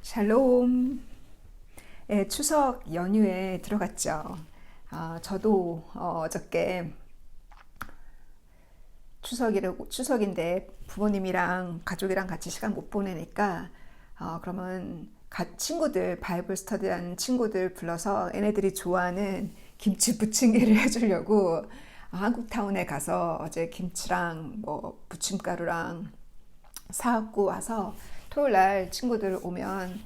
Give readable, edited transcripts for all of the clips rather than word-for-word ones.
샬롬. 예, 추석 연휴에 들어갔죠. 저도 어저께 추석인데 부모님이랑 가족이랑 같이 시간 못 보내니까 그러면 친구들 바이블 스터디하는 친구들 불러서 얘네들이 좋아하는 김치 부침개를 해주려고 한국타운에 가서 어제 김치랑 뭐 부침가루랑 사갖고 와서 토요일 날 친구들 오면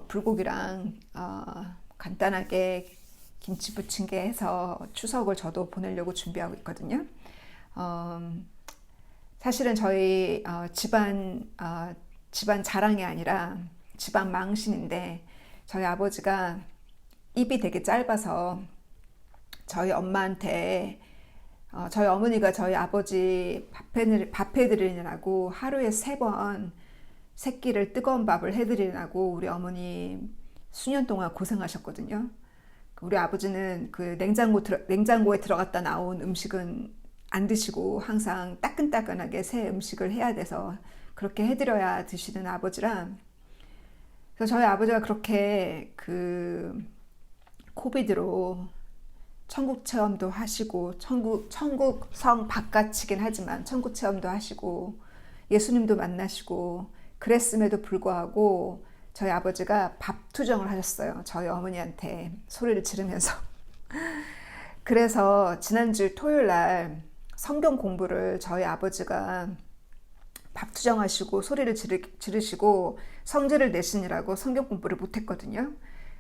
불고기랑 간단하게 김치 부침개 해서 추석을 저도 보내려고 준비하고 있거든요. 어, 사실은 저희 집안 자랑이 아니라 집안 망신인데, 저희 아버지가 입이 되게 짧아서 저희 엄마한테 저희 어머니가 저희 아버지 밥 해드리느라고 하루에 3번 새끼를 뜨거운 밥을 해드리느라고 우리 어머니 수년 동안 고생하셨거든요. 우리 아버지는 그 냉장고에 들어갔다 나온 음식은 안 드시고 항상 따끈따끈하게 새 음식을 해야 돼서 그렇게 해드려야 드시는 아버지라. 그래서 저희 아버지가 그렇게 그 코비드로 천국 체험도 하시고, 천국 성 바깥이긴 하지만 천국 체험도 하시고 예수님도 만나시고 그랬음에도 불구하고 저희 아버지가 밥 투정을 하셨어요. 저희 어머니한테 소리를 지르면서. 그래서 지난주 토요일 날 성경 공부를 저희 아버지가 밥 투정하시고 소리를 지르시고 성질을 내시느라고 성경 공부를 못했거든요.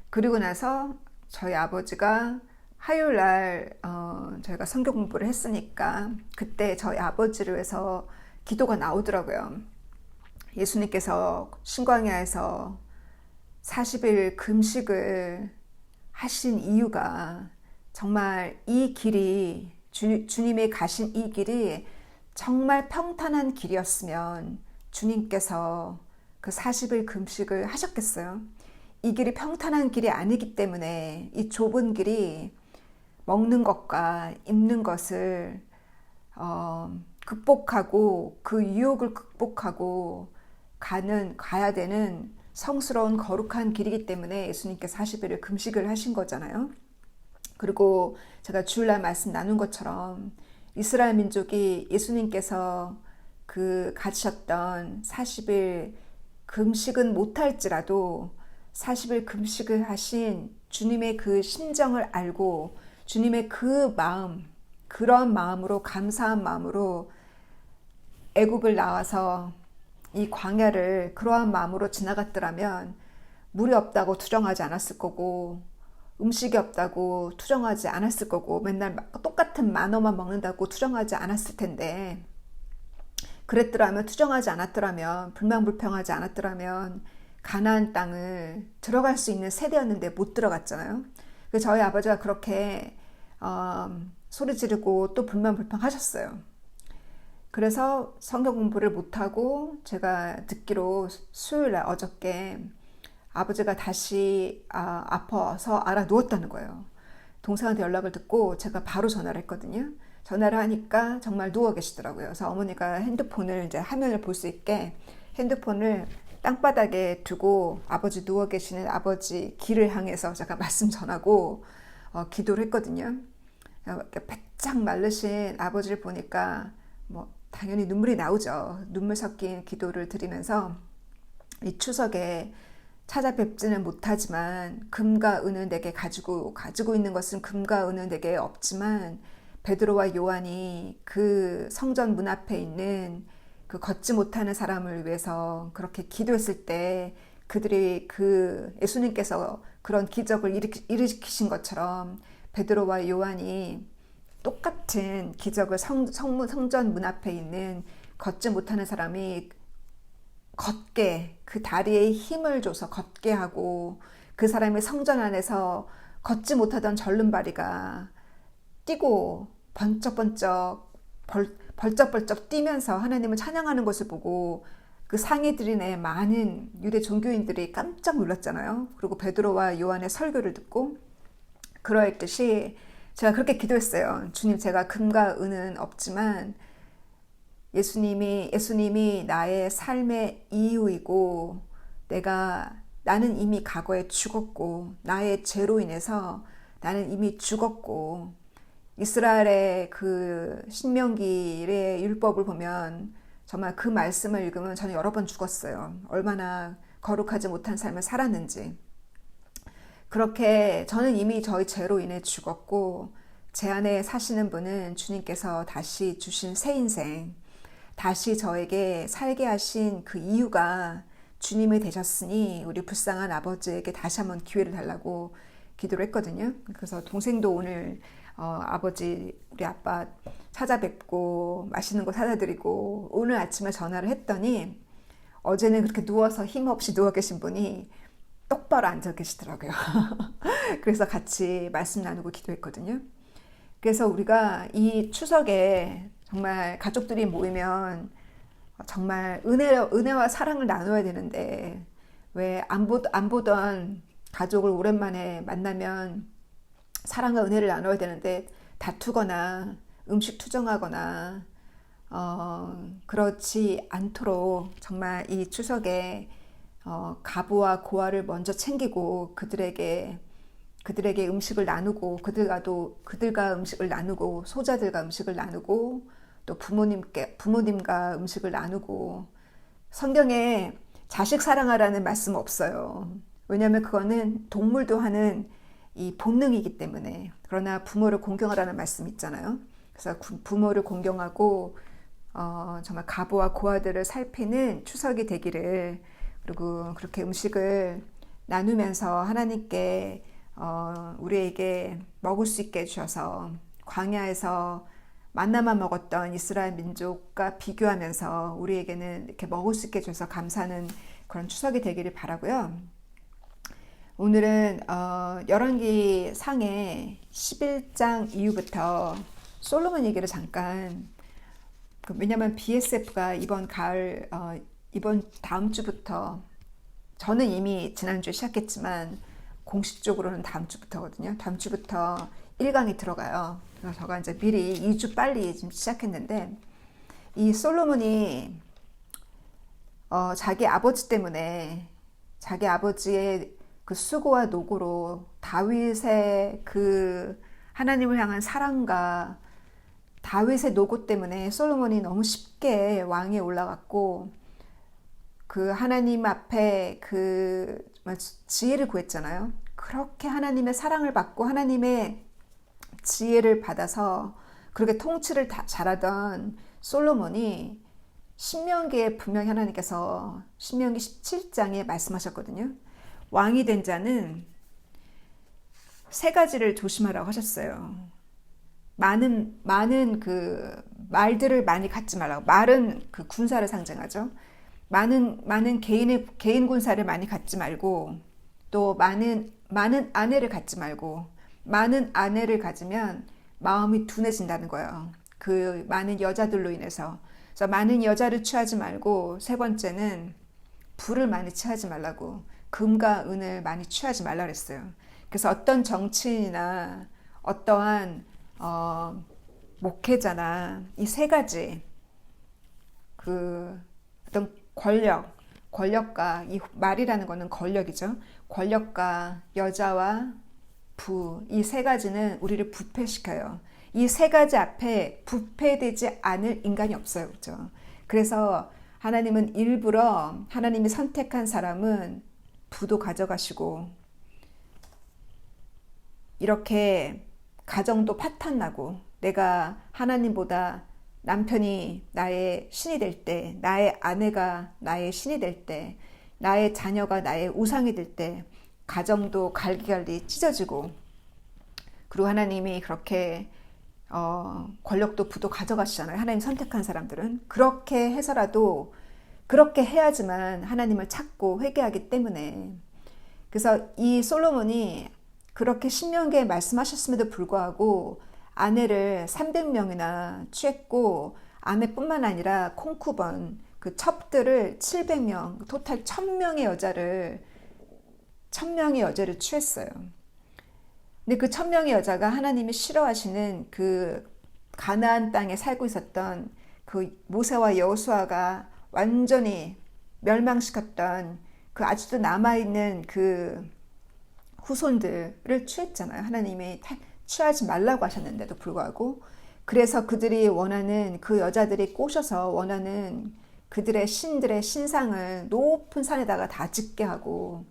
그리고 나서 저희 아버지가 화요일 날 저희가 성경 공부를 했으니까 그때 저희 아버지를 위해서 기도가 나오더라고요. 예수님께서 신광야에서 40일 금식을 하신 이유가 정말 이 길이 주님이 가신 이 길이 정말 평탄한 길이었으면 주님께서 그 40일 금식을 하셨겠어요? 이 길이 평탄한 길이 아니기 때문에 이 좁은 길이 먹는 것과 입는 것을 극복하고 그 유혹을 극복하고 가야 되는 성스러운 거룩한 길이기 때문에 예수님께서 40일을 금식을 하신 거잖아요. 그리고 제가 주일날 말씀 나눈 것처럼 이스라엘 민족이 예수님께서 그 가지셨던 40일 금식은 못할지라도 40일 금식을 하신 주님의 그 심정을 알고 주님의 그 마음, 그런 마음으로, 감사한 마음으로 애굽을 나와서 이 광야를 그러한 마음으로 지나갔더라면 물이 없다고 투정하지 않았을 거고, 음식이 없다고 투정하지 않았을 거고, 맨날 똑같은 만어만 먹는다고 투정하지 않았을 텐데, 그랬더라면, 투정하지 않았더라면, 불평하지 않았더라면 가나안 땅을 들어갈 수 있는 세대였는데 못 들어갔잖아요. 그래서 저희 아버지가 그렇게 소리 지르고 또 불평하셨어요. 그래서 성경 공부를 못하고 제가 듣기로 수요일날 어저께 아버지가 다시 아파서 알아 누웠다는 거예요. 동생한테 연락을 듣고 제가 바로 전화를 했거든요. 전화를 하니까 정말 누워 계시더라고요. 그래서 어머니가 핸드폰을 이제 화면을 볼 수 있게 핸드폰을 땅바닥에 두고 아버지 누워 계시는 아버지 길을 향해서 제가 말씀 전하고 기도를 했거든요. 이렇게 바짝 마르신 아버지를 보니까 뭐 당연히 눈물이 나오죠. 눈물 섞인 기도를 드리면서 이 추석에 찾아뵙지는 못하지만 금과 은은 내게 가지고 있는 것은 금과 은은 내게 없지만 베드로와 요한이 그 성전 문 앞에 있는 그 걷지 못하는 사람을 위해서 그렇게 기도했을 때 그들이 그 예수님께서 그런 기적을 일으키신 것처럼 베드로와 요한이 똑같은 기적을 성전 문 앞에 있는 걷지 못하는 사람이 걷게, 그 다리에 힘을 줘서 걷게 하고 그 사람의 성전 안에서 걷지 못하던 절름발이가 뛰고 벌쩍벌쩍 뛰면서 하나님을 찬양하는 것을 보고 그 상위들인의 많은 유대 종교인들이 깜짝 놀랐잖아요. 그리고 베드로와 요한의 설교를 듣고 그러했듯이 제가 그렇게 기도했어요. 주님, 제가 금과 은은 없지만 예수님이 나의 삶의 이유이고 내가 나는 이미 과거에 죽었고 나의 죄로 인해서 나는 이미 죽었고 이스라엘의 그 신명기의 율법을 보면 정말 그 말씀을 읽으면 저는 여러 번 죽었어요. 얼마나 거룩하지 못한 삶을 살았는지. 그렇게 저는 이미 저의 죄로 인해 죽었고 제 안에 사시는 분은 주님께서 다시 주신 새 인생, 다시 저에게 살게 하신 그 이유가 주님이 되셨으니 우리 불쌍한 아버지에게 다시 한번 기회를 달라고 기도를 했거든요. 그래서 동생도 오늘 아버지 우리 아빠 찾아뵙고 맛있는 거 사다 드리고 오늘 아침에 전화를 했더니 어제는 그렇게 누워서 힘없이 누워 계신 분이 똑바로 앉아 계시더라고요. 그래서 같이 말씀 나누고 기도했거든요. 그래서 우리가 이 추석에 정말 가족들이 모이면 정말 은혜와 사랑을 나눠야 되는데 왜 안 보던 가족을 오랜만에 만나면 사랑과 은혜를 나눠야 되는데 다투거나 음식 투정하거나 그렇지 않도록 정말 이 추석에 가부와 고아를 먼저 챙기고 그들에게 음식을 나누고 그들과 음식을 나누고 소자들과 음식을 나누고 또 부모님과 음식을 나누고 성경에 자식 사랑하라는 말씀 없어요. 왜냐하면 그거는 동물도 하는 이 본능이기 때문에. 그러나 부모를 공경하라는 말씀 있잖아요. 그래서 부모를 공경하고 정말 가부와 고아들을 살피는 추석이 되기를, 그리고 그렇게 음식을 나누면서 하나님께 우리에게 먹을 수 있게 해주셔서 광야에서 만나만 먹었던 이스라엘 민족과 비교하면서 우리에게는 이렇게 먹을 수 있게 해주셔서 감사하는 그런 추석이 되기를 바라고요. 오늘은 열왕기 상의 11장 이후부터 솔로몬 얘기를 잠깐, 왜냐면 BSF가 이번 가을 이번 다음 주부터, 저는 이미 지난주에 시작했지만 공식적으로는 다음 주부터거든요. 다음 주부터 1강이 들어가요. 그래서 제가 이제 미리 2주 빨리 지금 시작했는데, 이 솔로몬이 자기 아버지 때문에, 자기 아버지의 그 수고와 노고로 다윗의 그 하나님을 향한 사랑과 다윗의 노고 때문에 솔로몬이 너무 쉽게 왕위에 올라갔고, 그 하나님 앞에 그 지혜를 구했잖아요. 그렇게 하나님의 사랑을 받고 하나님의 지혜를 받아서 그렇게 통치를 잘하던 솔로몬이 신명기에 분명히 하나님께서 신명기 17장에 말씀하셨거든요. 왕이 된 자는 세 가지를 조심하라고 하셨어요. 많은 그 말들을 많이 갖지 말라고. 말은 그 군사를 상징하죠. 많은 개인 군사를 많이 갖지 말고, 또 많은 아내를 갖지 말고, 많은 아내를 가지면 마음이 둔해진다는 거예요. 그 많은 여자들로 인해서. 그래서 많은 여자를 취하지 말고, 세 번째는 부를 많이 취하지 말라고, 금과 은을 많이 취하지 말라 그랬어요. 그래서 어떤 정치인이나 어떠한 목회자나 이 세 가지, 그 어떤 권력과, 이 말이라는 거는 권력이죠. 권력과 여자와 부, 이 세 가지는 우리를 부패시켜요. 이 세 가지 앞에 부패되지 않을 인간이 없어요. 그렇죠? 그래서 하나님은 일부러, 하나님이 선택한 사람은 부도 가져가시고, 이렇게 가정도 파탄나고, 내가 하나님보다 남편이 나의 신이 될 때, 나의 아내가 나의 신이 될 때, 나의 자녀가 나의 우상이 될 때, 가정도 갈기갈기 찢어지고, 그리고 하나님이 그렇게 권력도 부도 가져가시잖아요. 하나님 선택한 사람들은 그렇게 해서라도, 그렇게 해야지만 하나님을 찾고 회개하기 때문에. 그래서 이 솔로몬이 그렇게 신명기에 말씀하셨음에도 불구하고 아내를 300명이나 취했고, 아내뿐만 아니라 콩쿠번, 그 첩들을 700명, 토탈 1000명의 여자를 취했어요. 근데 그 1000명의 여자가 하나님이 싫어하시는 그 가나안 땅에 살고 있었던 그 모세와 여호수아가 완전히 멸망시켰던 그 아직도 남아있는 그 후손들을 취했잖아요. 하나님이 취하지 말라고 하셨는데도 불구하고. 그래서 그들이 원하는, 그 여자들이 꼬셔서 원하는 그들의 신들의 신상을 높은 산에다가 다 짓게 하고,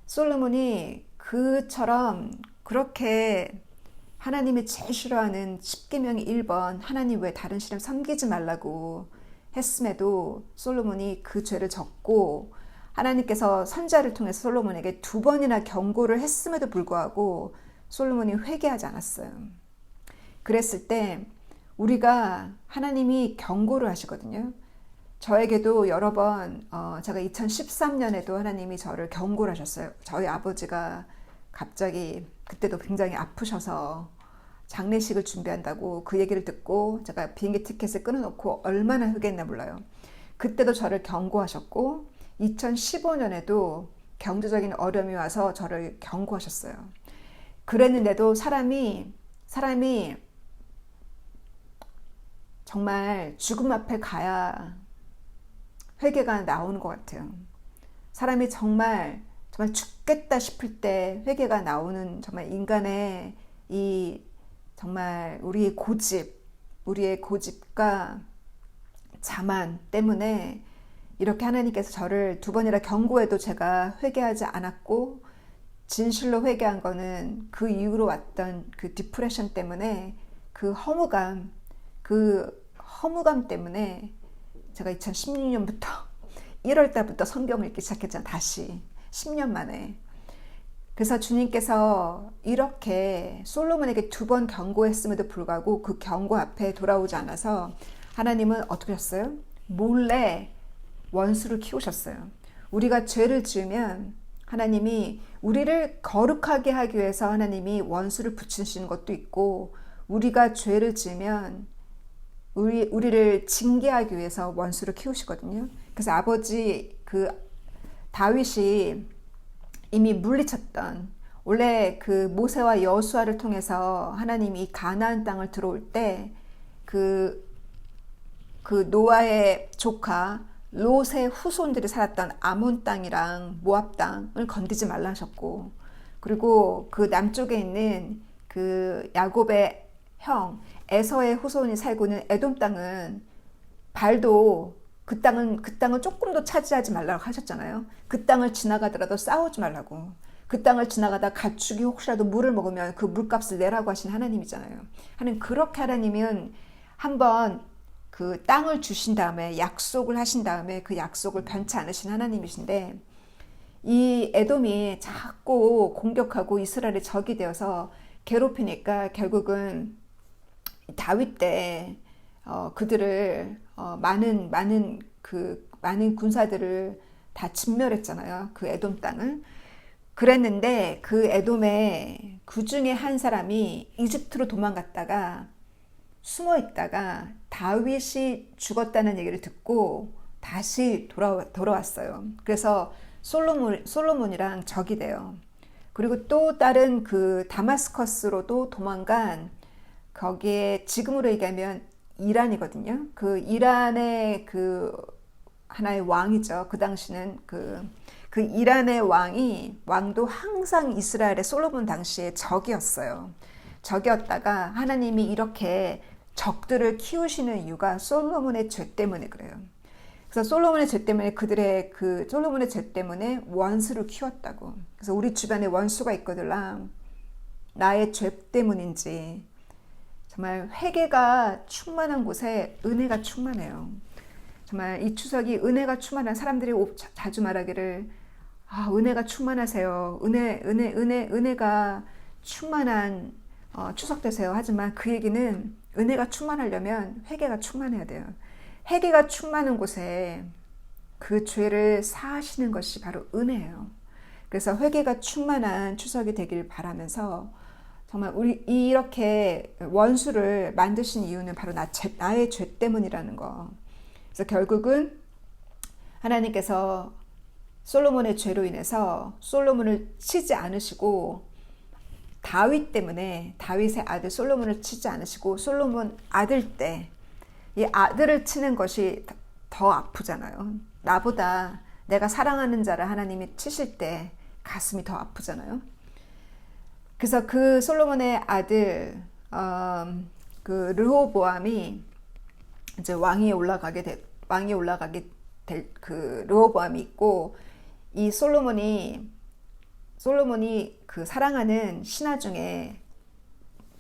솔로몬이 그처럼 그렇게 하나님이 제일 싫어하는 10계명의 1번, 하나님 외에 다른 신을 섬기지 말라고 했음에도 솔로몬이 그 죄를 졌고, 하나님께서 선지자를 통해서 솔로몬에게 2번이나 경고를 했음에도 불구하고 솔로몬이 회개하지 않았어요. 그랬을 때 우리가, 하나님이 경고를 하시거든요. 저에게도 여러 번 제가 2013년에도 하나님이 저를 경고를 하셨어요. 저희 아버지가 갑자기 그때도 굉장히 아프셔서 장례식을 준비한다고 그 얘기를 듣고 제가 비행기 티켓을 끊어놓고 얼마나 회개했나 몰라요. 그때도 저를 경고하셨고 2015년에도 경제적인 어려움이 와서 저를 경고하셨어요. 그랬는데도 사람이 정말 죽음 앞에 가야 회개가 나오는 것 같아요. 사람이 정말 죽겠다 싶을 때 회개가 나오는, 정말 인간의 이 정말 우리의 고집과 자만 때문에 이렇게 하나님께서 저를 2번이나 경고해도 제가 회개하지 않았고, 진실로 회개한 거는 그 이후로 왔던 그 디프레션 때문에, 그 허무감 때문에 제가 2016년부터 1월 달부터 성경을 읽기 시작했잖아요. 다시 10년 만에. 그래서 주님께서 이렇게 솔로몬에게 2번 경고했음에도 불구하고 그 경고 앞에 돌아오지 않아서 하나님은 어떻게 하셨어요? 몰래 원수를 키우셨어요. 우리가 죄를 지으면 하나님이 우리를 거룩하게 하기 위해서 하나님이 원수를 붙이시는 것도 있고, 우리가 죄를 지으면 우리를 징계하기 위해서 원수를 키우시거든요. 그래서 아버지 그 다윗이 이미 물리쳤던, 원래 그 모세와 여호수아를 통해서 하나님이 가나안 땅을 들어올 때 그 노아의 조카 롯의 후손들이 살았던 아몬 땅이랑 모압 땅을 건드지 말라 하셨고, 그리고 그 남쪽에 있는 그 야곱의 형 에서의 후손이 살고 있는 에돔 땅은 발도 그 땅을 조금도 차지하지 말라고 하셨잖아요. 그 땅을 지나가더라도 싸우지 말라고. 그 땅을 지나가다 가축이 혹시라도 물을 먹으면 그 물값을 내라고 하신 하나님이잖아요. 하나님, 그렇게 하나님은 한번 그 땅을 주신 다음에 약속을 하신 다음에 그 약속을 변치 않으신 하나님이신데, 이 에돔이 자꾸 공격하고 이스라엘의 적이 되어서 괴롭히니까 결국은 다윗 때 그들을 많은 군사들을 다 진멸했잖아요. 그 에돔 땅을. 그랬는데 그 에돔의 그 중에 한 사람이 이집트로 도망갔다가 숨어 있다가 다윗이 죽었다는 얘기를 듣고 다시 돌아왔어요. 그래서 솔로몬이랑 적이 돼요. 그리고 또 다른 그 다마스커스로도 도망간, 거기에 지금으로 얘기하면 이란이거든요. 그 이란의 그 하나의 왕이죠. 그 당시는 그 이란의 왕도 항상 이스라엘의 솔로몬 당시에 적이었어요. 적이었다가 하나님이 이렇게 적들을 키우시는 이유가 솔로몬의 죄 때문에 그래요. 그래서 솔로몬의 죄 때문에 원수를 키웠다고. 그래서 우리 주변에 원수가 있거들라 나의 죄 때문인지, 정말 회개가 충만한 곳에 은혜가 충만해요. 정말 이 추석이 은혜가 충만한, 사람들이 자주 말하기를 은혜가 충만하세요. 은혜가 충만한 추석 되세요. 하지만 그 얘기는 은혜가 충만하려면 회개가 충만해야 돼요. 회개가 충만한 곳에 그 죄를 사하시는 것이 바로 은혜예요. 그래서 회개가 충만한 추석이 되길 바라면서, 정말 우리 이렇게 원수를 만드신 이유는 바로 나의 죄 때문이라는 거. 그래서 결국은 하나님께서 솔로몬의 죄로 인해서 솔로몬을 치지 않으시고, 다윗 때문에 다윗의 아들 솔로몬을 치지 않으시고 솔로몬 아들 때 이 아들을 치는 것이 더 아프잖아요. 나보다 내가 사랑하는 자를 하나님이 치실 때 가슴이 더 아프잖아요. 그래서 그 솔로몬의 아들 그 르호보암이 이제 왕이 올라가게 될 그 르호보암이 있고, 이 솔로몬이 그 사랑하는 신하 중에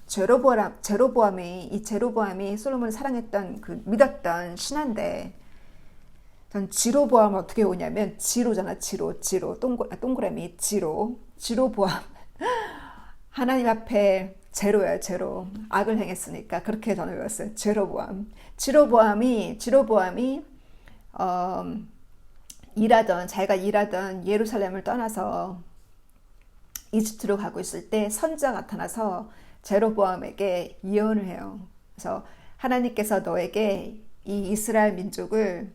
제로보암이 솔로몬을 사랑했던 그 믿었던 신하인데, 전 지로보암 어떻게 오냐면 지로잖아. 지로 동그라미 지로보암 하나님 앞에 제로야. 제로 악을 행했으니까 그렇게 저는 외웠어요. 지로보암이 자기가 일하던 예루살렘을 떠나서 이집트로 가고 있을 때 선지자가 나타나서 제로보암에게 예언을 해요. 그래서 하나님께서 너에게 이 이스라엘 민족을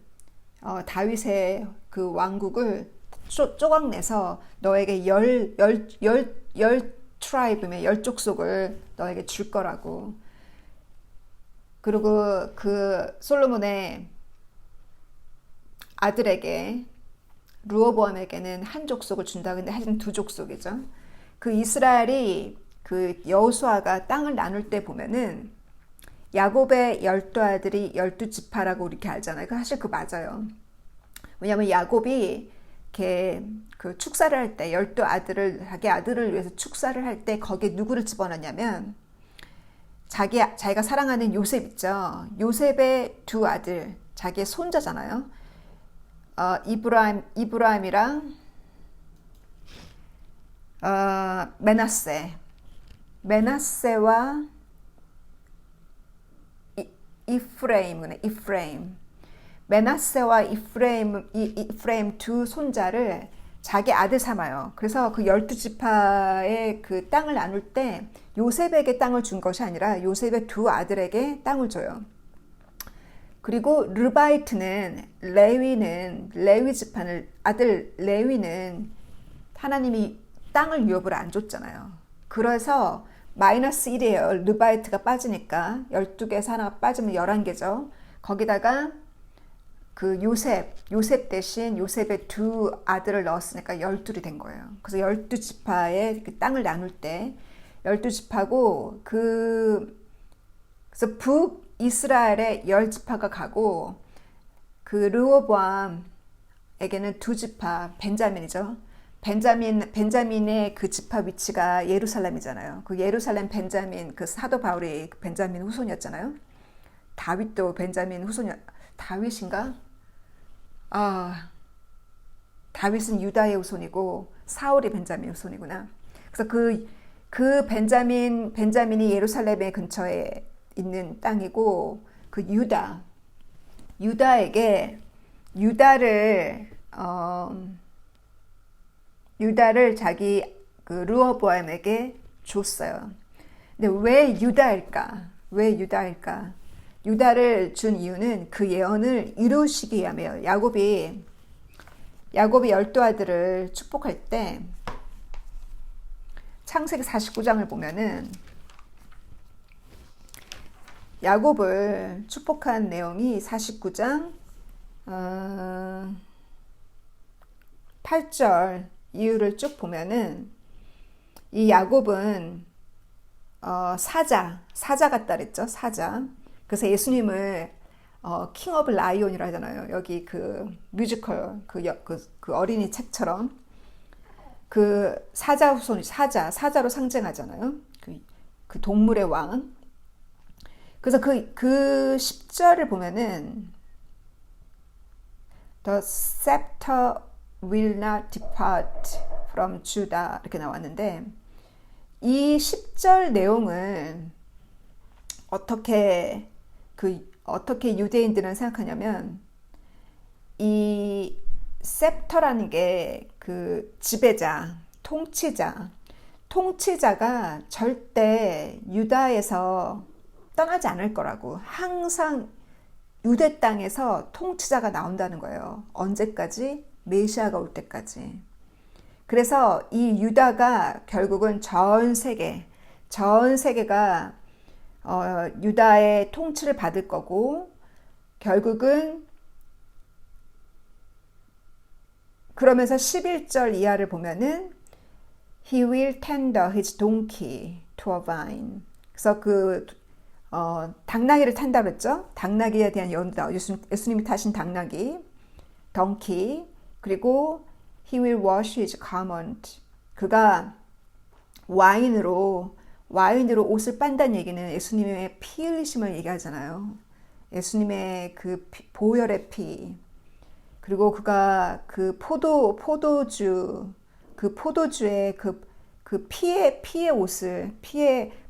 다윗의 그 왕국을 쪼각내서 너에게 열 트라이브면 열 족속을 너에게 줄 거라고. 그리고 그 솔로몬의 아들에게 르호보암에게는 한 족속을 준다. 근데 하여튼 두 족속이죠. 그 이스라엘이 그 여호수아가 땅을 나눌 때 보면은 야곱의 12아들이 12지파라고 이렇게 알잖아요. 사실 그 맞아요. 왜냐하면 야곱이 이렇게 그 축사를 할 때 자기 아들을 위해서 축사를 할 때 거기에 누구를 집어넣냐면 자기가 사랑하는 요셉 있죠. 요셉의 두 아들, 자기의 손자잖아요. 이브라임이랑 메나세와 이프레임. 메나세와 이프레임 두 손자를 자기 아들 삼아요. 그래서 그 12지파의 그 땅을 나눌 때 요셉에게 땅을 준 것이 아니라 요셉의 두 아들에게 땅을 줘요. 그리고 레위 지파는 아들 레위는 하나님이 땅을 유업을 안 줬잖아요. 그래서 마이너스 1이에요. 르바이트가 빠지니까 12개에서 하나가 빠지면 11개죠. 거기다가 그 요셉 대신 요셉의 두 아들을 넣었으니까 12이 된 거예요. 그래서 12지파의 그 땅을 나눌 때 12지파고 그래서 북이스라엘에 10지파가 가고 그 르호보암에게는 두 지파 벤자민이죠. 벤자민의 그 지파 위치가 예루살렘이잖아요. 그 예루살렘 벤자민, 그 사도 바울이 벤자민 후손이었잖아요. 다윗도 벤자민 다윗인가? 다윗은 유다의 후손이고 사울이 벤자민 후손이구나. 그래서 그 벤자민이 예루살렘의 근처에 있는 땅이고, 그 유다를 자기 그 르호보암에게 줬어요. 근데 왜 유다일까? 유다를 준 이유는 그 예언을 이루시기 위함이에요. 야곱이 12아들을 축복할 때 창세기 49장을 보면은 야곱을 축복한 내용이 49장 8절 이유를 쭉 보면은 이 야곱은 사자 같다 그랬죠. 사자. 그래서 예수님을 킹 오브 라이온이라 하잖아요. 여기 그 뮤지컬 그 어린이 책처럼 그 사자 후손이 사자로 상징하잖아요. 그 동물의 왕. 그래서 그 10절을 보면은 The scepter will not depart from Judah 이렇게 나왔는데, 이 10절 내용을 어떻게 유대인들은 생각하냐면, 이 셉터라는 게 그 지배자, 통치자가 절대 유다에서 떠나지 않을 거라고. 항상 유대 땅에서 통치자가 나온다는 거예요. 언제까지? 메시아가 올 때까지. 그래서 이 유다가 결국은 전 세계가 유다의 통치를 받을 거고, 결국은 그러면서 11절 이하를 보면은 He will tender his donkey to a vine. 그래서 당나귀를 탄다 그랬죠? 당나귀에 대한 연다. 예수님이 타신 당나귀, donkey. 그리고 He will wash his garment. 그가 와인으로 옷을 빤다는 얘기는 예수님의 피 흘리심을 얘기하잖아요. 예수님의 그 보혈의 피. 그리고 그가 그 포도주의 그 피의 옷을,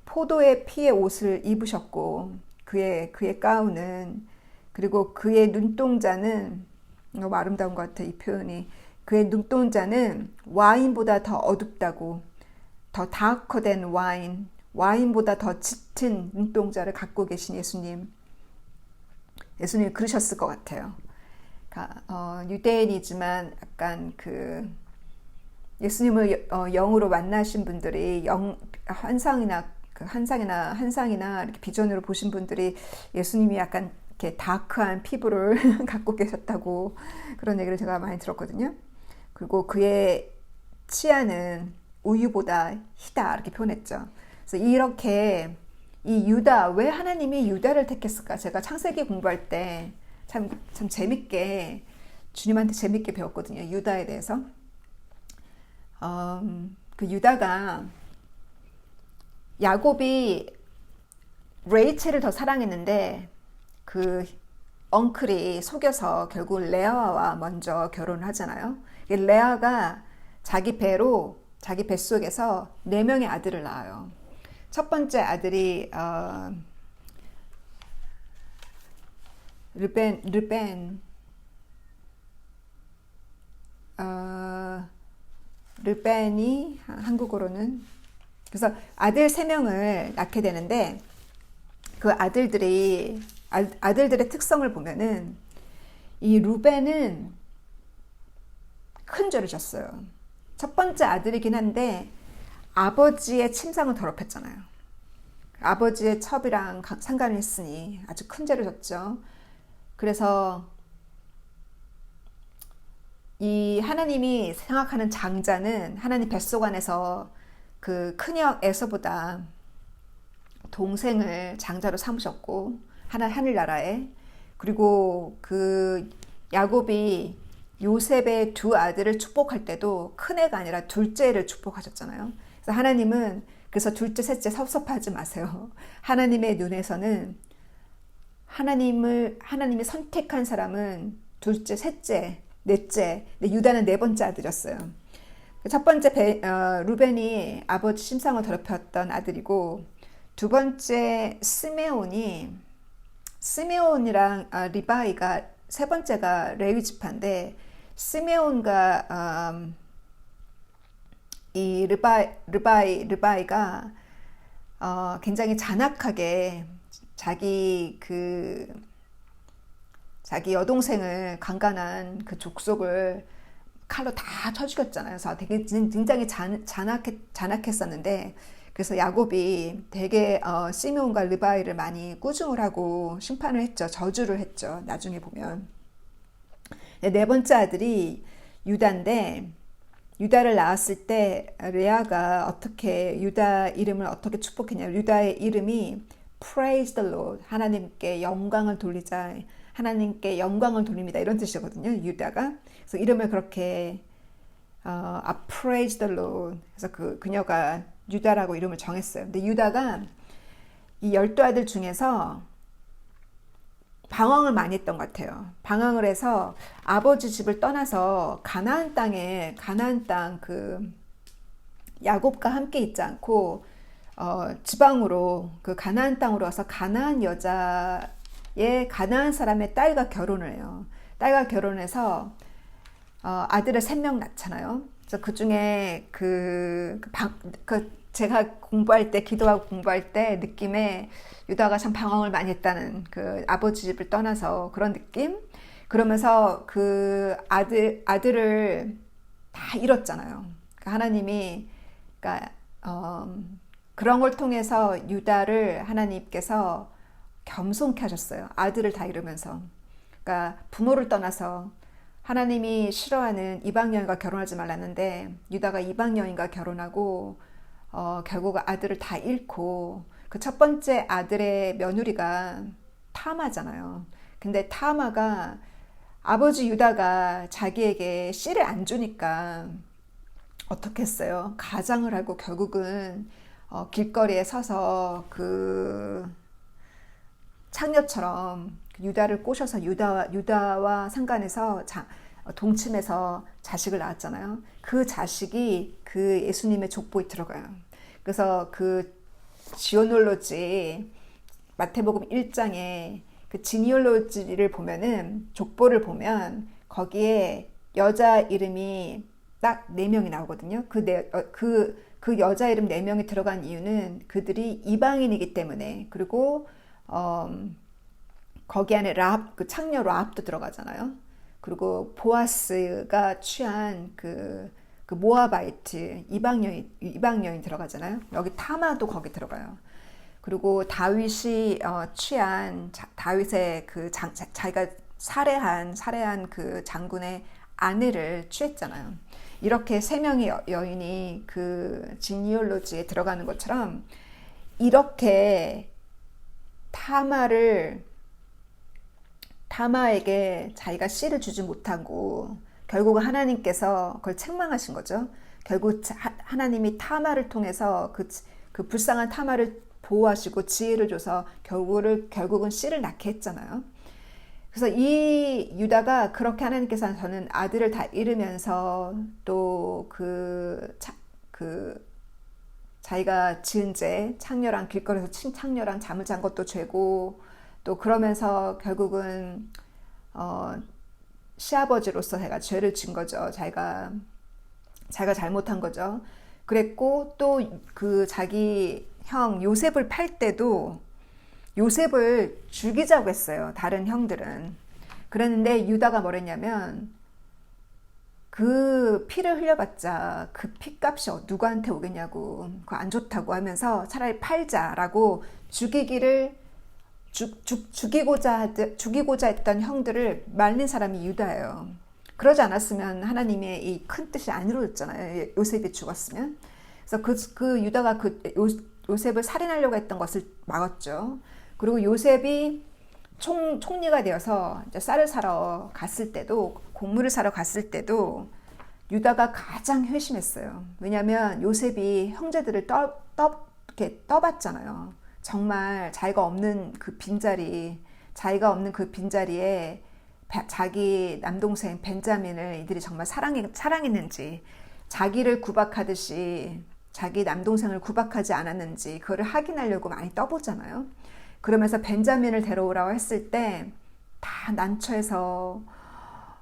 포도의 피의 옷을 입으셨고, 그의 가운은, 그리고 그의 눈동자는, 너무 아름다운 것 같아, 이 표현이. 그의 눈동자는 와인보다 더 어둡다고, 더 다커된 와인보다 더 짙은 눈동자를 갖고 계신 예수님이 그러셨을 것 같아요. 유대인이지만 약간 예수님을 영으로 만나신 분들이 환상이나 이렇게 비전으로 보신 분들이 예수님이 약간 이렇게 다크한 피부를 갖고 계셨다고 그런 얘기를 제가 많이 들었거든요. 그리고 그의 치아는 우유보다 희다 이렇게 표현했죠. 그래서 이렇게 이 유다, 왜 하나님이 유다를 택했을까? 제가 창세기 공부할 때 참 재밌게 주님한테 재밌게 배웠거든요. 유다에 대해서. 그 유다가 야곱이 레이첼을 더 사랑했는데 그 엉클이 속여서 결국 레아와 먼저 결혼을 하잖아요. 레아가 자기 뱃속에서 4명의 아들을 낳아요. 첫 번째 아들이 르벤이 한국어로는, 그래서 아들 3명을 낳게 되는데 그 아들들의 특성을 보면은 이 루벤은 큰 죄를 졌어요. 첫 번째 아들이긴 한데 아버지의 침상을 더럽혔잖아요. 아버지의 첩이랑 상관을 했으니 아주 큰 죄를 졌죠. 그래서 이 하나님이 생각하는 장자는 하나님 뱃속 안에서 그 큰형 에서보다 동생을 장자로 삼으셨고 하늘나라에, 그리고 그 야곱이 요셉의 2 아들을 축복할 때도 큰애가 아니라 둘째를 축복하셨잖아요. 그래서 하나님은 그래서 둘째 셋째 섭섭하지 마세요. 하나님의 눈에서는 하나님이 선택한 사람은 둘째, 셋째, 넷째, 유다는 4번째 아들이었어요. 첫 번째 루벤이 아버지 심상을 더럽혔던 아들이고, 2번째 스메온이랑 리바이가, 3번째가 레위 지파인데 스메온과 이 르바이가 굉장히 잔악하게 자기 여동생을 강간한 그 족속을 칼로 다 쳐 죽였잖아요. 그래서 되게 굉장히 잔악했었는데, 그래서 야곱이 되게 시므온과 르바이를 많이 꾸중을 하고 심판을 했죠. 저주를 했죠. 나중에 보면. 4번째 아들이 유다인데, 유다를 낳았을 때 레아가 어떻게 유다 이름을 어떻게 축복했냐. 유다의 이름이 Praise the Lord, 하나님께 영광을 돌리자, 하나님께 영광을 돌립니다, 이런 뜻이거든요. 유다가. 그래서 이름을 그렇게 Praise the Lord, 그래서 그녀가 유다라고 이름을 정했어요. 근데 유다가 이 12아들 중에서 방황을 많이 했던 것 같아요. 방황을 해서 아버지 집을 떠나서 가나안 땅 야곱과 함께 있지 않고 지방으로 그 가나안 땅으로 와서 가나안 사람의 딸과 결혼을 해요. 딸과 결혼해서 아들을 3명 낳잖아요. 그래서 그 중에 제가 기도하고 공부할 때 느낌에 유다가 참 방황을 많이 했다는, 그 아버지 집을 떠나서 그런 느낌? 그러면서 그 아들을 다 잃었잖아요. 그러니까 하나님이, 그런 걸 통해서 유다를 하나님께서 겸손케 하셨어요. 아들을 다 잃으면서. 그러니까 부모를 떠나서 하나님이 싫어하는 이방 여인과 결혼하지 말랐는데 유다가 이방 여인과 결혼하고 결국 아들을 다 잃고 그 첫 번째 아들의 며느리가 타마잖아요. 근데 타마가 아버지 유다가 자기에게 씨를 안 주니까 어떻게 했어요? 가장을 하고 결국은 길거리에 서서 그 창녀처럼 유다를 꼬셔서 유다와 상간에서 동침해서 자식을 낳았잖아요. 그 자식이 그 예수님의 족보에 들어가요. 그래서 그 지오놀로지 마태복음 1장에 그 지니올로지를 보면은 족보를 보면 거기에 여자 이름이 딱 4명이 나오거든요. 그 여자 이름 4명이 들어간 이유는 그들이 이방인이기 때문에 그리고 거기 안에 그 창녀 라합도 들어가잖아요. 그리고 보아스가 취한 그 모아바이트 이방 여인 들어가잖아요. 여기 타마도 거기 들어가요. 그리고 다윗이 취한 다윗의 그 자기가 살해한 그 장군의 아내를 취했잖아요. 이렇게 3명의 여인이 그 지니올로지에 들어가는 것처럼 이렇게 타마에게 자기가 씨를 주지 못하고 결국은 하나님께서 그걸 책망하신 거죠. 결국 하나님이 타마를 통해서 그 불쌍한 타마를 보호하시고 지혜를 줘서 결국은 씨를 낳게 했잖아요. 그래서 이 유다가 그렇게 하나님께서 저는 아들을 다 잃으면서 또 자기가 지은 죄, 창녀랑 길거리에서 창녀랑 잠을 잔 것도 죄고 또 그러면서 결국은 시아버지로서 제가 죄를 진 거죠. 자기가 잘못한 거죠. 그랬고 또 그 자기 형 요셉을 팔 때도 요셉을 죽이자고 했어요. 다른 형들은. 그랬는데 유다가 뭐랬냐면 그 피를 흘려봤자 그 피값이 누구한테 오겠냐고 그거 안 좋다고 하면서 차라리 팔자라고 죽이고자 했던 형들을 말린 사람이 유다예요. 그러지 않았으면 하나님의 이 큰 뜻이 안 이루어졌잖아요. 요셉이 죽었으면. 그래서 그 유다가 요셉을 살인하려고 했던 것을 막았죠. 그리고 요셉이 총리가 되어서 이제 쌀을 사러 갔을 때도 곡물을 사러 갔을 때도 유다가 가장 회심했어요. 왜냐하면 요셉이 형제들을 이렇게 떠봤잖아요. 정말 자기가 없는 그 빈자리에 자기 남동생 벤자민을 이들이 정말 사랑했는지 자기를 구박하듯이 자기 남동생을 구박하지 않았는지 그거를 확인하려고 많이 떠보잖아요. 그러면서 벤자민을 데려오라고 했을 때 다 난처해서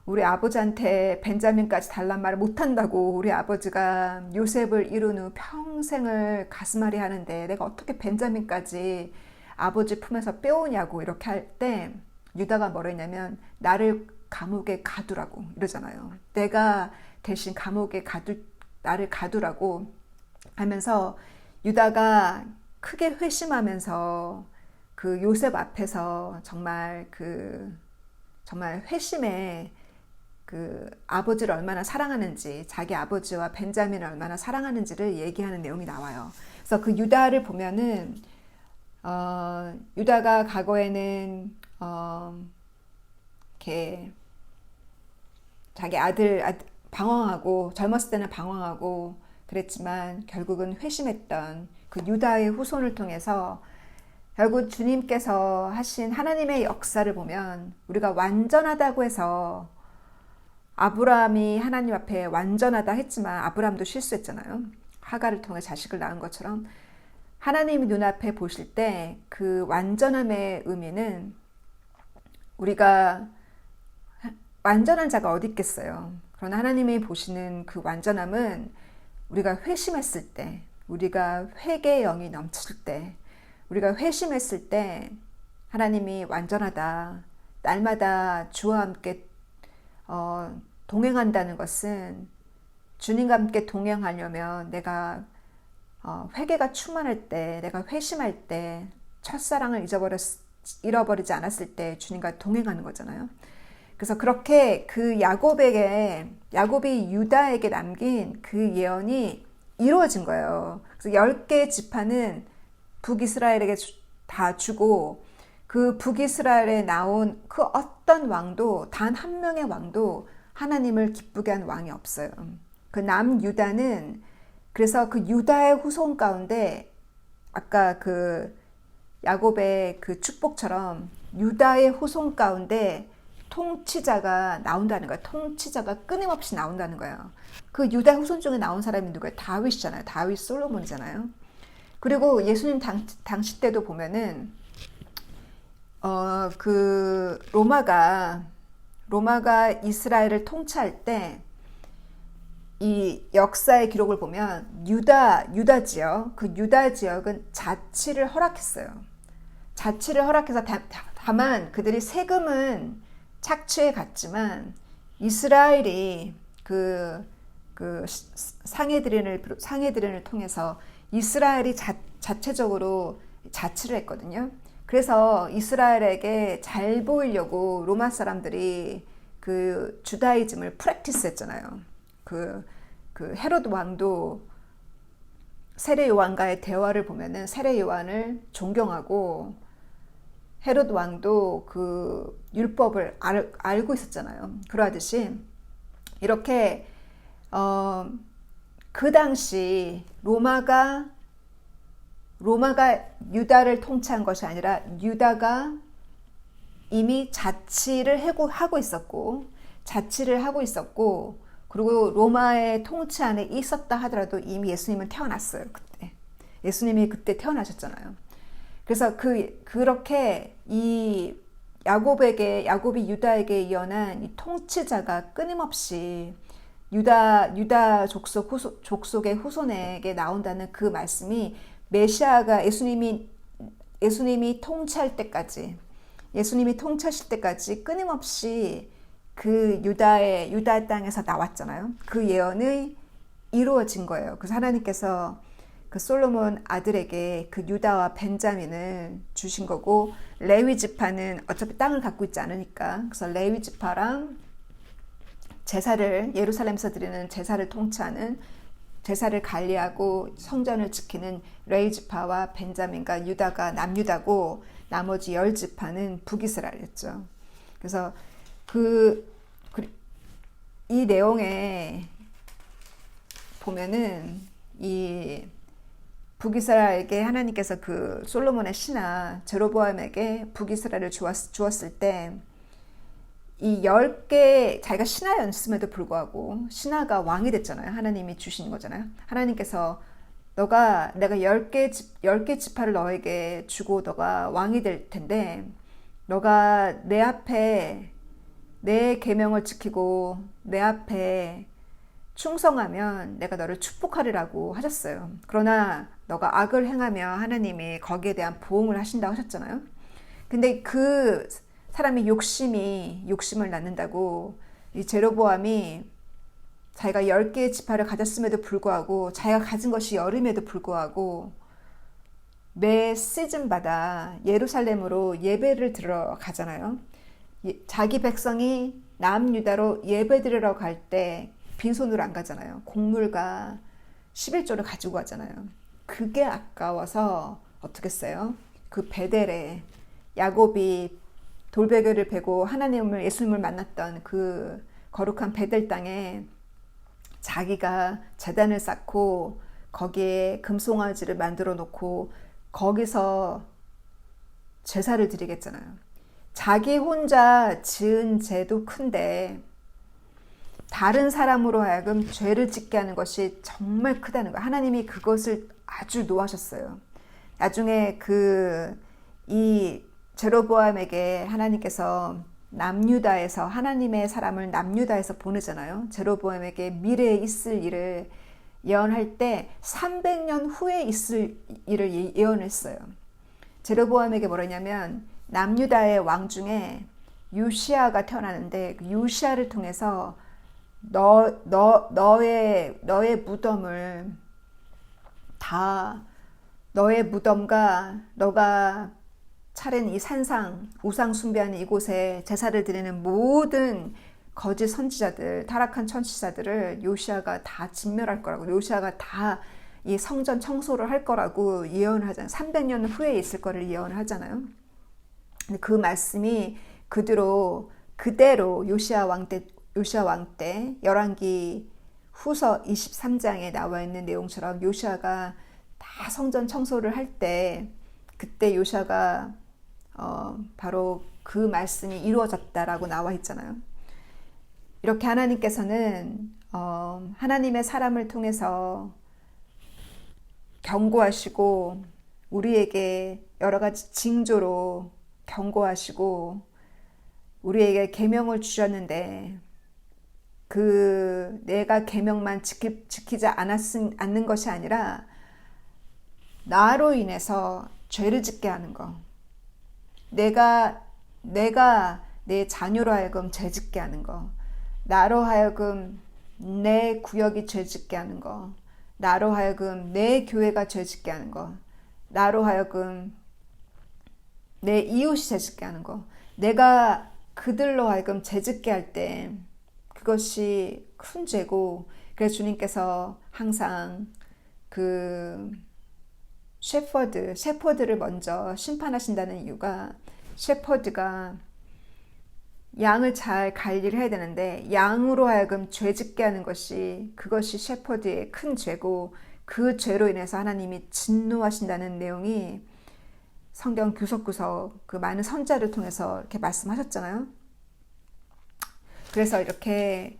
우리 아버지한테 벤자민까지 달란 말을 못한다고 우리 아버지가 요셉을 이룬 후 평생을 가슴앓이 하는데 내가 어떻게 벤자민까지 아버지 품에서 빼오냐고 이렇게 할 때 유다가 뭐라 했냐면 나를 감옥에 가두라고 이러잖아요. 내가 대신 나를 가두라고 하면서 유다가 크게 회심하면서 그 요셉 앞에서 정말 회심의 그 아버지를 얼마나 사랑하는지 자기 아버지와 벤자민을 얼마나 사랑하는지를 얘기하는 내용이 나와요. 그래서 그 유다를 보면은 유다가 과거에는 이렇게 자기 아들 방황하고 젊었을 때는 방황하고 그랬지만 결국은 회심했던 그 유다의 후손을 통해서 결국 주님께서 하신 하나님의 역사를 보면 우리가 완전하다고 해서 아브라함이 하나님 앞에 완전하다 했지만 아브라함도 실수했잖아요. 하갈을 통해 자식을 낳은 것처럼 하나님이 눈앞에 보실 때 그 완전함의 의미는 우리가 완전한 자가 어디 있겠어요. 그러나 하나님이 보시는 그 완전함은 우리가 회심했을 때, 우리가 회개의 영이 넘칠 때, 우리가 회심했을 때 하나님이 완전하다. 날마다 주와 함께 동행한다는 것은 주님과 함께 동행하려면 내가 회개가 충만할 때, 내가 회심할 때, 첫사랑을 잃어버리지 않았을 때 주님과 동행하는 거잖아요. 그래서 그렇게 그 야곱이 유다에게 남긴 그 예언이 이루어진 거예요. 그래서 10개의 지파는 북이스라엘에게 다 주고, 그 북이스라엘에 나온 그 어떤 왕도, 단 한 명의 왕도 하나님을 기쁘게 한 왕이 없어요. 그 남유다는, 그래서 그 유다의 후손 가운데 아까 그 야곱의 그 축복처럼 유다의 후손 가운데 통치자가 나온다는 거예요. 통치자가 끊임없이 나온다는 거예요. 그 유다 후손 중에 나온 사람이 누구예요? 다윗이잖아요. 다윗 솔로몬이잖아요. 그리고 예수님 당시 때도 보면은 그 로마가 이스라엘을 통치할 때 이 역사의 기록을 보면 유다 지역, 그 유다 지역은 자치를 허락했어요. 자치를 허락해서 다만 그들이 세금은 착취해 갔지만 이스라엘이 그 상헤드린을 통해서 이스라엘이 자체적으로 자치를 했거든요. 그래서 이스라엘에게 잘 보이려고 로마 사람들이 그 주다이즘을 프랙티스 했잖아요. 그 헤롯 왕도 세례 요한과의 대화를 보면은 세례 요한을 존경하고, 헤롯 왕도 그 율법을 알고 있었잖아요. 그러하듯이 이렇게 그 당시 로마가 유다를 통치한 것이 아니라 유다가 이미 자치를 하고 있었고, 그리고 로마의 통치 안에 있었다 하더라도 이미 예수님은 태어났어요. 그때 예수님이 그때 태어나셨잖아요. 그래서 그렇게 이 야곱이 유다에게 예언한 이 통치자가 끊임없이 유다 족속의 후손에게 나온다는 그 말씀이 메시아가 예수님이 통치하실 때까지 끊임없이 그 유다 땅에서 나왔잖아요. 그 예언이 이루어진 거예요. 그래서 하나님께서 그 솔로몬 아들에게 그 유다와 벤자민을 주신 거고, 레위 지파는 어차피 땅을 갖고 있지 않으니까, 그래서 레위 지파랑 예루살렘에서 드리는 제사를 통치하는, 제사를 관리하고 성전을 지키는 레위 지파와 벤자민과 유다가 남유다고, 나머지 10지파는 북이스라엘이었죠. 그래서 이 내용에 보면은 이 북이스라엘에게 하나님께서 그 솔로몬의 신하 제로보암에게 북이스라엘을 주었을 때 이 10개, 자기가 신하였음에도 불구하고 신하가 왕이 됐잖아요. 하나님이 주신 거잖아요. 하나님께서 내가 10개 지파를 너에게 주고 너가 왕이 될 텐데, 너가 내 앞에 내 계명을 지키고 내 앞에 충성하면 내가 너를 축복하리라고 하셨어요. 그러나 너가 악을 행하며 하나님이 거기에 대한 보응을 하신다고 하셨잖아요. 근데 그 사람이 욕심을 낳는다고, 이 제로보암이 자기가 10개의 지파를 가졌음에도 불구하고, 자기가 가진 것이 여름에도 불구하고 매 시즌마다 예루살렘으로 예배를 드리러 가잖아요. 자기 백성이 남유다로 예배 드리러 갈 때 빈손으로 안 가잖아요. 곡물과 11조를 가지고 가잖아요. 그게 아까워서 어떻게 했어요? 그 베델에 야곱이 돌베개를 베고 예수님을 만났던 그 거룩한 베델 땅에 자기가 제단을 쌓고 거기에 금송아지를 만들어 놓고 거기서 제사를 드리겠잖아요. 자기 혼자 지은 죄도 큰데 다른 사람으로 하여금 죄를 짓게 하는 것이 정말 크다는 거예요. 하나님이 그것을 아주 노하셨어요. 나중에 이 제로보암에게 하나님께서 하나님의 사람을 남유다에서 보내잖아요. 제로보암에게 미래에 있을 일을 예언할 때 300년 후에 있을 일을 예언했어요. 제로보암에게 뭐라냐면, 남유다의 왕 중에 요시아가 태어나는데, 그 요시아를 통해서 너의 무덤을 너의 무덤과 너가 차린 이 산상, 우상 숭배하는 이곳에 제사를 드리는 모든 거짓 선지자들, 타락한 천지자들을 요시아가 다 진멸할 거라고, 요시아가 다 이 성전 청소를 할 거라고 예언을 하잖아요. 300년 후에 있을 거를 예언을 하잖아요. 근데 그 말씀이 그대로 요시아 왕 때 열왕기 후서 23장에 나와 있는 내용처럼 요시아가 다 성전 청소를 할 때 그때 요시아가 바로 그 말씀이 이루어졌다라고 나와 있잖아요. 이렇게 하나님께서는 하나님의 사람을 통해서 경고하시고 우리에게 여러 가지 징조로 경고하시고 우리에게 계명을 주셨는데 그 내가 계명만 지키지 않는 것이 아니라 나로 인해서 죄를 짓게 하는 거, 내가 내 자녀로 하여금 죄 짓게 하는 거, 나로 하여금 내 구역이 죄 짓게 하는 거, 나로 하여금 내 교회가 죄 짓게 하는 거, 나로 하여금 내 이웃이 죄 짓게 하는 거, 내가 그들로 하여금 죄 짓게 할 때 그것이 큰 죄고, 그래서 주님께서 항상 그 셰퍼드를 먼저 심판하신다는 이유가, 셰퍼드가 양을 잘 관리를 해야 되는데 양으로 하여금 죄 짓게 하는 것이, 그것이 셰퍼드의 큰 죄고, 그 죄로 인해서 하나님이 진노하신다는 내용이 성경 구석구석 그 많은 선자를 통해서 이렇게 말씀하셨잖아요. 그래서 이렇게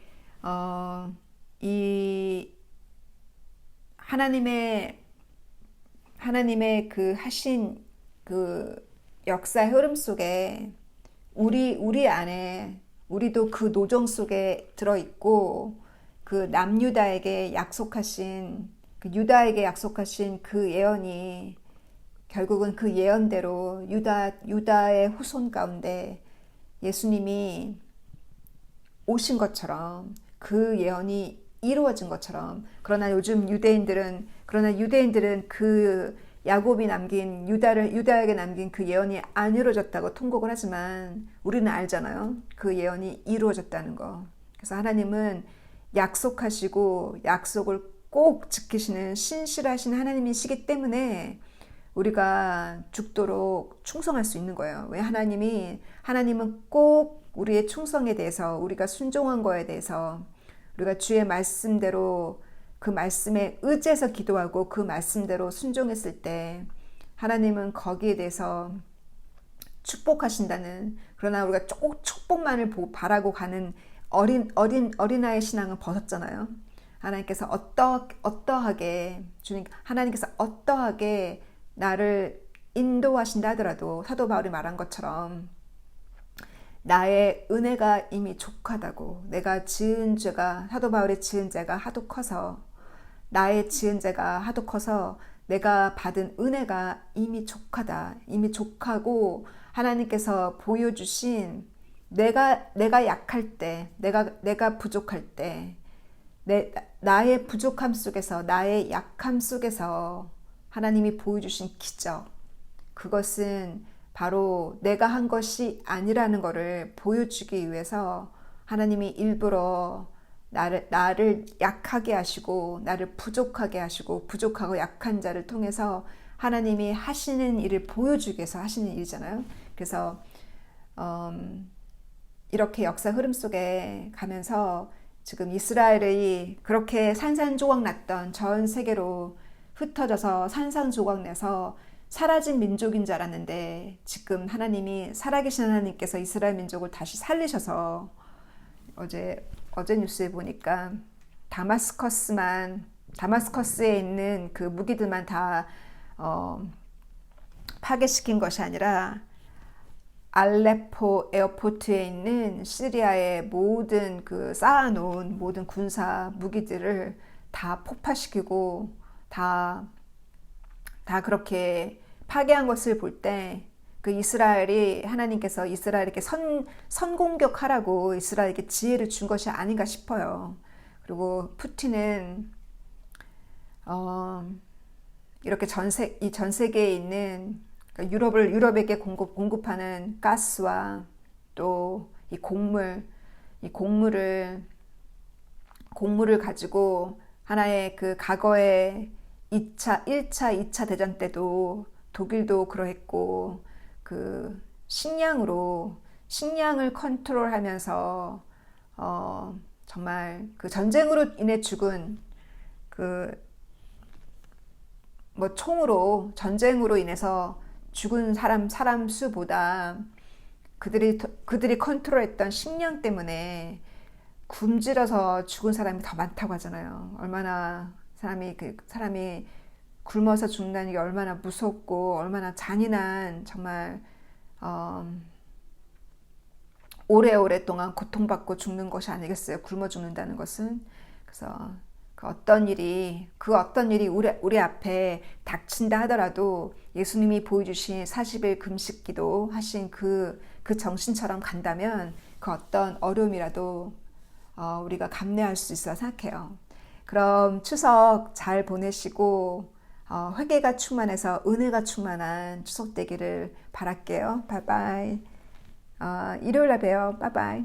이 하나님의 그 하신 그 역사의 흐름 속에 우리 안에, 우리도 그 노정 속에 들어있고, 그 남유다에게 약속하신, 그 유다에게 약속하신 그 예언이 결국은 그 예언대로 유다의 후손 가운데 예수님이 오신 것처럼, 그 예언이 이루어진 것처럼, 그러나 유대인들은 그 야곱이 남긴, 유다에게 남긴 그 예언이 안 이루어졌다고 통곡을 하지만 우리는 알잖아요. 그 예언이 이루어졌다는 거. 그래서 하나님은 약속하시고 약속을 꼭 지키시는 신실하신 하나님이시기 때문에 우리가 죽도록 충성할 수 있는 거예요. 왜? 하나님은 꼭 우리의 충성에 대해서, 우리가 순종한 거에 대해서, 우리가 주의 말씀대로 그 말씀에 의지해서 기도하고 그 말씀대로 순종했을 때 하나님은 거기에 대해서 축복하신다는, 그러나 우리가 꼭 축복만을 바라고 가는 어린아이 신앙은 벗었잖아요. 하나님께서 하나님께서 어떠하게 나를 인도하신다 하더라도 사도 바울이 말한 것처럼 나의 은혜가 이미 족하다고, 내가 지은 죄가, 사도 바울의 지은 죄가 하도 커서, 나의 지은 죄가 하도 커서 내가 받은 은혜가 이미 족하다, 이미 족하고, 하나님께서 보여주신 내가 약할 때, 내가 부족할 때, 나의 부족함 속에서, 나의 약함 속에서 하나님이 보여주신 기적, 그것은 바로 내가 한 것이 아니라는 것을 보여주기 위해서 하나님이 일부러 나를 약하게 하시고, 나를 부족하게 하시고, 부족하고 약한 자를 통해서 하나님이 하시는 일을 보여주기 위해서 하시는 일이잖아요. 그래서 이렇게 역사 흐름 속에 가면서 지금 이스라엘이 그렇게 산산조각 났던, 전 세계로 흩어져서 산산조각 내서 사라진 민족인 줄 알았는데, 지금 하나님이, 살아계신 하나님께서 이스라엘 민족을 다시 살리셔서, 어제 뉴스에 보니까 다마스커스에 있는 그 무기들만 다 파괴시킨 것이 아니라 알레포 에어포트에 있는 시리아의 모든 그 쌓아놓은 모든 군사 무기들을 다 폭파시키고 다 그렇게 파괴한 것을 볼 때, 그 하나님께서 이스라엘에게 선공격하라고 이스라엘에게 지혜를 준 것이 아닌가 싶어요. 그리고 푸틴은 이렇게 이 전 세계에 있는 그러니까 유럽에게 공급하는 가스와 또 이 곡물을 가지고 하나의 그 과거의 1차, 2차 대전 때도 독일도 그러했고 그 식량을 컨트롤하면서 정말 그 전쟁으로 인해 죽은 그 뭐 전쟁으로 인해서 죽은 사람 수보다 그들이 컨트롤했던 식량 때문에 굶주려서 죽은 사람이 더 많다고 하잖아요. 얼마나 사람이 굶어서 죽는다는 게 얼마나 무섭고 얼마나 잔인한 정말 어, 오래오랫동안 고통받고 죽는 것이 아니겠어요. 굶어 죽는다는 것은. 그래서 그 어떤 일이 우리 앞에 닥친다 하더라도 예수님이 보여주신 40일 금식 기도 하신 그 정신처럼 간다면 그 어떤 어려움이라도 우리가 감내할 수 있어 생각해요. 그럼 추석 잘 보내시고 회개가 충만해서 은혜가 충만한 추석 되기를 바랄게요. 바이바이. 일요일에 봬요. 바이바이.